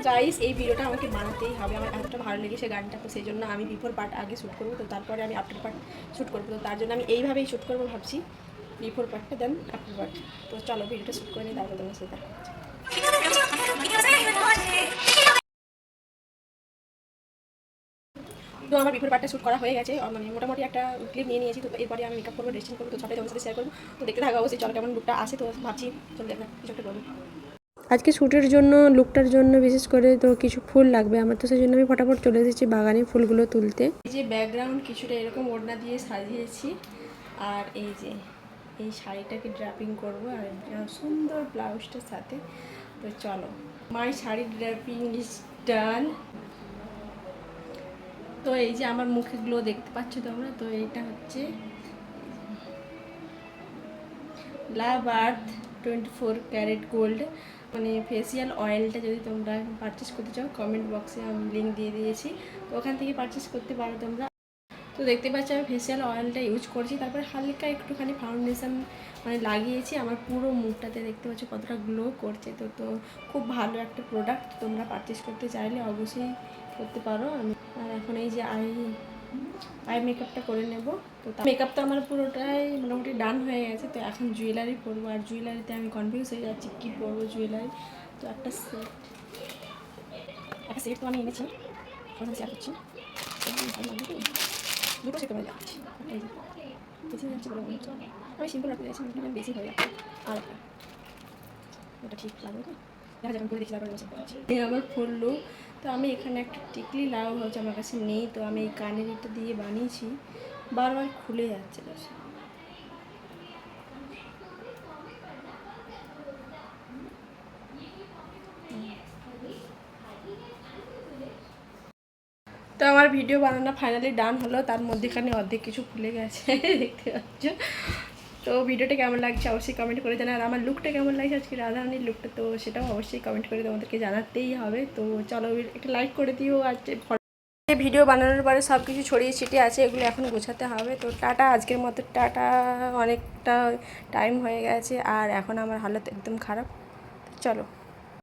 Guys এই ভিডিওটা আমাকে বানাতেই হবে, আমার এতটা ভালো লেগেছে গানটা, তো সেই জন্য আমি বিফোর পার্ট আগে শ্যুট করবো, তো তারপরে আমি আফটার পার্ট শ্যুট করবো। তো তার জন্য আমি এইভাবেই শ্যুট করবো ভাবছি, বিফোর পার্টটা দেন আফটার পার্ট। তো চলো ভিডিওটা শ্যুট করে নিই, তারপর তোমার সাথে দেখা হচ্ছে। তো আমার বিফোর পার্টটা শ্যুট করা হয়ে গেছে, মানে মোটামুটি একটা ক্লিপ নিয়ে নিয়েছি। তো এরপরে আমি মেকআপ করবো, ড্রেসিং করবো, তো সবাই তোমার সাথে শেয়ার করবো। তো দেখতে থাকা অবশ্যই, চলো কেমন লুকটা আসে। তো ভাবছি চলো দেখা কিছু একটা করবো। আজকে শ্যুটের জন্য লুকটার জন্য বিশেষ করে তো কিছু ফুল লাগবে আমার, তো সেই জন্য আমি ফটাফট চলে এসেছি বাগানে ফুলগুলো তুলতে। এই যে ব্যাকগ্রাউন্ড কিছুটা এরকম ওড়না দিয়ে সাজিয়েছি, আর এই যে এই শাড়িটাকে ড্র্যাপিং করবো, আর সুন্দর ব্লাউজটার সাথে। তো চলো, মাই শাড়ি ড্র্যাপিং ইজ ডান। তো এই যে আমার মুখে গ্লো দেখতে পাচ্ছ তোমরা, তো এইটা হচ্ছে লাভ আর্থ 24 ক্যারেট গোল্ড, মানে ফেসিয়াল অয়েলটা যদি তোমরা পারচেস করতে চাও কমেন্ট বক্সে আমি লিঙ্ক দিয়ে দিয়েছি, তো ওখান থেকে পারচেস করতে পারো তোমরা। তো দেখতে পাচ্ছ আমি ফেসিয়াল অয়েলটা ইউজ করছি, তারপরে হালকা একটুখানি ফাউন্ডেশন মানে লাগিয়েছি আমার পুরো মুখটাতে, দেখতে পাচ্ছ কতটা গ্লো করছে। তো তো খুব ভালো একটা প্রোডাক্ট, তোমরা পারচেস করতে চাইলে অবশ্যই করতে পারো। আমি আর এখন এই যে আই মেকআপটা করে নেব। তো মেকআপটা আমার পুরোটাই মোটামুটি ডান হয়ে গেছে। তো এখন জুয়েলারি পরবো, আর জুয়েলারিতে আমি কনফিউজ হয়ে যাচ্ছি কী পরবো জুয়েলারি। তো একটা সেট তো আমি এনেছি, ওখানে শেয়ার করছি। দুটো সেট করে যাচ্ছি, এই যে বেশি যাচ্ছে বলে মনে হচ্ছে। আমি সিম্পল রাখতে চাইছি, বেশি হয়ে যাচ্ছে। আর একটা এটা ঠিক লাগবে তো, দেখা যাক করে দেখি তারপরে বসে করছি। এই আমার ফুললো। তো আমি এখানে একটা টিকলি লাগাবো হচ্ছে, আমার কাছে নেই, তো আমি এই কানের এটা দিয়ে বানিয়েছি, বারবার খুলে যাচ্ছে। তো আমার ভিডিও বানানো ফাইনালি ডান হলো, তার মধ্যেখানে অর্ধেক কিছু খুলে গেছে দেখতে পাচ্ছ। তো ভিডিওটা কেমন লাগছে অবশ্যই কমেন্ট করে জানা, আর আমার লুকটা কেমন লাগছে আজকে রাধারানীর লুকটা, তো সেটাও অবশ্যই কমেন্ট করে তোমাদেরকে জানাতেই হবে। তো চলো একটা লাইক করে দিও। আর ভিডিও বানানোর পরে সব কিছু ছড়িয়ে ছিটিয়ে আছে, এগুলো এখন গোছাতে হবে। তো টাটা, আজকের মতো টাটা, অনেকটা টাইম হয়ে গেছে আর এখন আমার হালত একদম খারাপ। চলো।